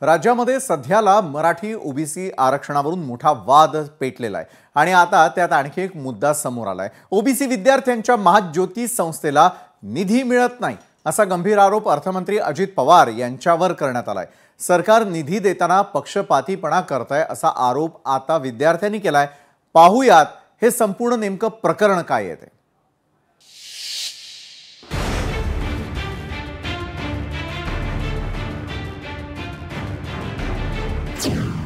राज्यामध्ये सध्याला मराठी ओबीसी आरक्षणावरून मोठा वाद पेटलेला आहे आणि आता त्यात आणखी एक मुद्दा समोर आलाय। ओबीसी विद्यार्थ्यांच्या महाज्योती संस्थेला निधी मिळत नाही असा गंभीर आरोप अर्थमंत्री अजित पवार यांच्यावर करण्यात आलाय। सरकार निधी देताना पक्षपातीपणा करतंय असा आरोप आता विद्यार्थ्यांनी केलाय। पाहूयात हे संपूर्ण नेमकं प्रकरण काय आहे ते।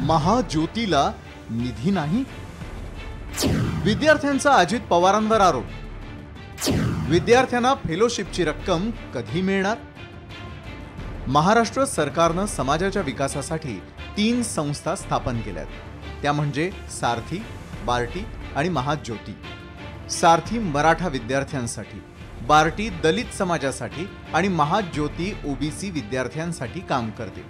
महाज्योतीला निधी नाही, विद्यार्थ्यांचा अजित पवारांवर आरोप। विद्यार्थ्यांना फेलोशिपची रक्कम कधी मिळणार? महाराष्ट्र सरकारने समाजाच्या विकासासाठी 3 संस्था स्थापन केल्यात, त्या म्हणजे सारथी, बार्टी आणि महाज्योती। सारथी मराठा विद्यार्थ्यांसाठी, बार्टी दलित समाजासाठी आणि महाज्योती ओबीसी विद्यार्थ्यांसाठी काम करते।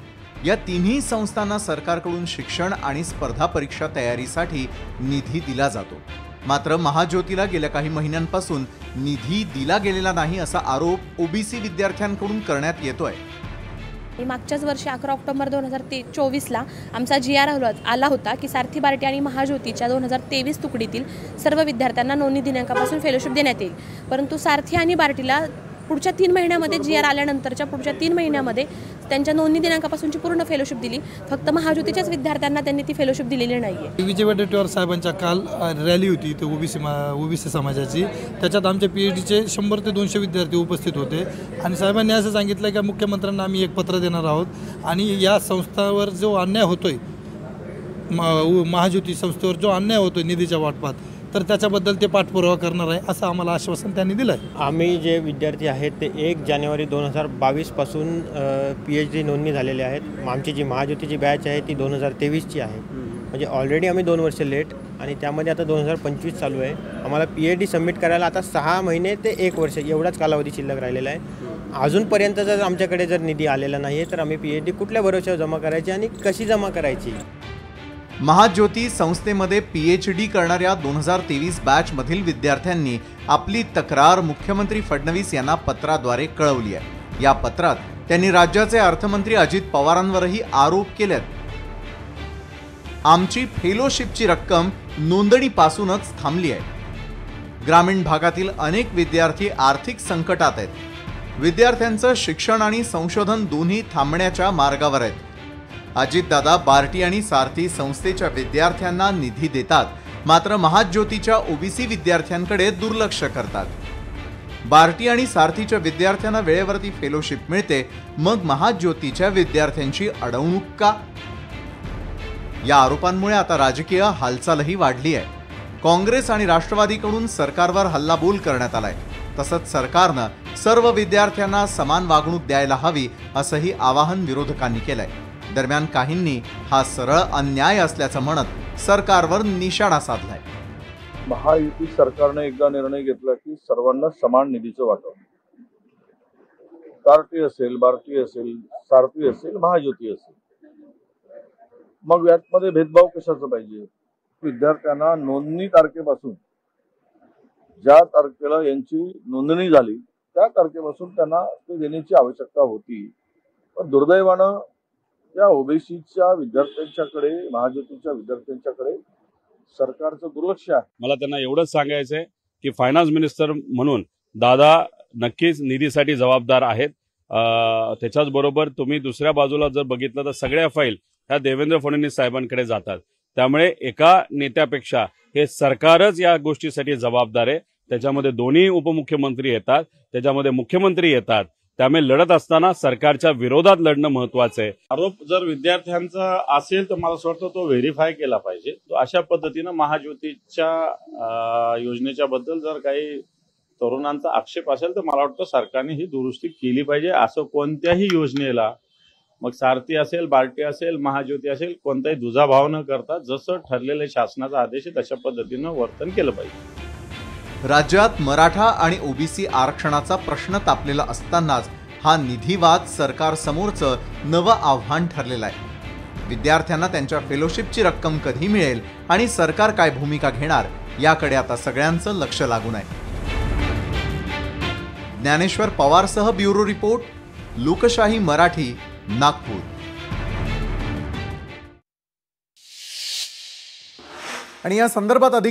या तिन्ही संस्थांना सरकारकडून शिक्षण आणि स्पर्धा परीक्षा तयारीसाठी निधी दिला जातो। मात्र महाज्योतीला गेल्या काही महिन्यांपासून निधी दिला गेलेला नाही असा आरोप ओबीसी विद्यार्थ्यांकडून करण्यात येतोय। मागच्याच वर्षी 11 ऑक्टोबर 2024ला आमचा GR आला होता की सारथी, बार्टी आणि महाज्योतीच्या 2023 तुकडीतील सर्व विद्यार्थ्यांना नोंदणी दिनांकापासून फेलोशिप देण्यात येईल। परंतु सारथी आणि बार्टीला पुढच्या 3 महिन्यामध्ये GR आल्यानंतरच्या पुढच्या 3 महिन्यामध्ये त्यांच्या नोंदणी दिनांकापासूनची पूर्ण फेलोशिप दिली। फक्त महाज्योतीच्याच विद्यार्थ्यांना त्यांनी ती फेलोशिप दिलेली नाहीये। विजय वडेट्टीवार साहेबांच्या काल रॅली होती ते ओबीसी समाजाची, त्याच्यात आमच्या PhDचे 100 ते 200 विद्यार्थी उपस्थित होते आणि साहेबांनी असं सांगितलं की मुख्यमंत्र्यांना आम्ही एक पत्र देणार आहोत आणि या संस्थांवर जो अन्याय होतोय, महाज्योती संस्थेवर जो अन्याय होतोय निधीच्या वाटपात, तर त्याच्याबद्दल ते पाठपुरावा करणार आहे असं आम्हाला आश्वासन त्यांनी दिलं आहे। आम्ही जे विद्यार्थी आहेत ते 1 जानेवारी 2022 पासून PhD नोंदणी झालेले आहेत। आमची जी महाज्योतीची बॅच आहे ती 2023ची आहे, म्हणजे ऑलरेडी आम्ही 2 वर्ष लेट आणि त्यामध्ये आता 2025 चालू आहे। आम्हाला PhD सबमिट करायला आता 6 महिने ते 1 वर्ष एवढाच कालावधी शिल्लक राहिलेला आहे। अजूनपर्यंत जर आमच्याकडे जर निधी आलेला नाही आहे तर आम्ही PhD कुठल्या भरोश्यावर जमा करायची आणि कशी जमा करायची? महाज्योती संस्थेमध्ये PhD करणाऱ्या 2023 बॅच मधील विद्यार्थ्यांनी आपली तक्रार मुख्यमंत्री फडणवीस यांना पत्राद्वारे कळवली आहे। या पत्रात त्यांनी राज्याचे अर्थमंत्री अजित पवारांवरही आरोप केलेत। आमची फेलोशिपची रक्कम नोंदणीपासूनच थांबली आहे। ग्रामीण भागातील अनेक विद्यार्थी आर्थिक संकटात आहेत। विद्यार्थ्यांचं शिक्षण आणि संशोधन दोन्ही थांबण्याच्या मार्गावर आहेत। अजितदादा बार्टी आणि सारथी संस्थेच्या विद्यार्थ्यांना निधी देतात, मात्र महाज्योतीच्या ओबीसी विद्यार्थ्यांकडे दुर्लक्ष करतात। बार्टी आणि सारथीच्या विद्यार्थ्यांना वेळेवरती फेलोशिप मिळते, मग महाज्योतीच्या विद्यार्थ्यांची अडवणूक का? या आरोपांमुळे आता राजकीय हालचालही वाढली आहे। काँग्रेस आणि राष्ट्रवादीकडून सरकारवर हल्लाबोल करण्यात आलाय। तसंच सरकारनं सर्व विद्यार्थ्यांना समान वागणूक द्यायला हवी असंही आवाहन विरोधकांनी केलंय। दरम्यान काहींनी हा सरळ अन्याय असल्याचं म्हणत सरकारवर निशाणा साधलाय। महायुती सरकारने एकदा निर्णय घेतला की सर्वांना समान निधीचं वाटप, सारथी असेल, बार्टी असेल, सारथी असेल, महाज्योती असेल, मग यामध्ये भेदभाव कशाचा पाहिजे? विद्यार्थ्यांना नोंदणी तारखेपासून ज्या तारखेला यांची नोंदणी झाली त्या तारखेपासून त्यांना ते देण्याची आवश्यकता होती, पण दुर्दैवानं त्या ओबीसीच्या विद्यार्थ्यांच्याकडे, महाज्योतीच्या विद्यार्थ्यांच्याकडे सरकारचं दुर्लक्ष आहे। मला त्यांना एवढंच सांगायचं आहे की फायनान्स मिनिस्टर म्हणून दादा नक्कीच निधीसाठी जबाबदार आहेत। त्याच्याच बरोबर तुम्ही दुसऱ्या बाजूला जर बघितलं तर सगळ्या फाईल ह्या देवेंद्र फडणवीस साहेबांकडे जातात। त्यामुळे एका नेत्यापेक्षा हे सरकारच या गोष्टीसाठी जबाबदार आहे। त्याच्यामध्ये दोन्ही उपमुख्यमंत्री येतात, त्याच्यामध्ये मुख्यमंत्री येतात। त्यामुळे लढत असताना सरकारच्या विरोधात लढणं महत्वाचं आहे। आरोप जर विद्यार्थ्यांचा असेल तर मला असं वाटतं तो व्हेरीफाय केला पाहिजे। तो अशा पद्धतीनं महाज्योतीच्या योजनेच्या बद्दल जर काही तरुणांचा आक्षेप असेल तर मला वाटतं सरकारने ही दुरुस्ती केली पाहिजे। असं कोणत्याही योजनेला, मग सारथी असेल, बार्टी असेल, महाज्योती असेल, कोणताही दुजाभाव न करता जसं ठरलेलं शासनाचा आदेश आहे तशा पद्धतीनं वर्तन केलं पाहिजे। राज्यात मराठा आणि ओबीसी आरक्षणाचा प्रश्न तापलेला असतानाच हा निधीवाद सरकार समोरचं नवं आव्हान ठरलेलं आहे। विद्यार्थ्यांना त्यांच्या फेलोशिपची रक्कम कधी मिळेल आणि सरकार काय भूमिका घेणार याकडे आता सगळ्यांचं लक्ष लागून आहे। ज्ञानेश्वर पवारसह ब्युरो रिपोर्ट, लोकशाही मराठी, नागपूर। आणि या संदर्भात अधिक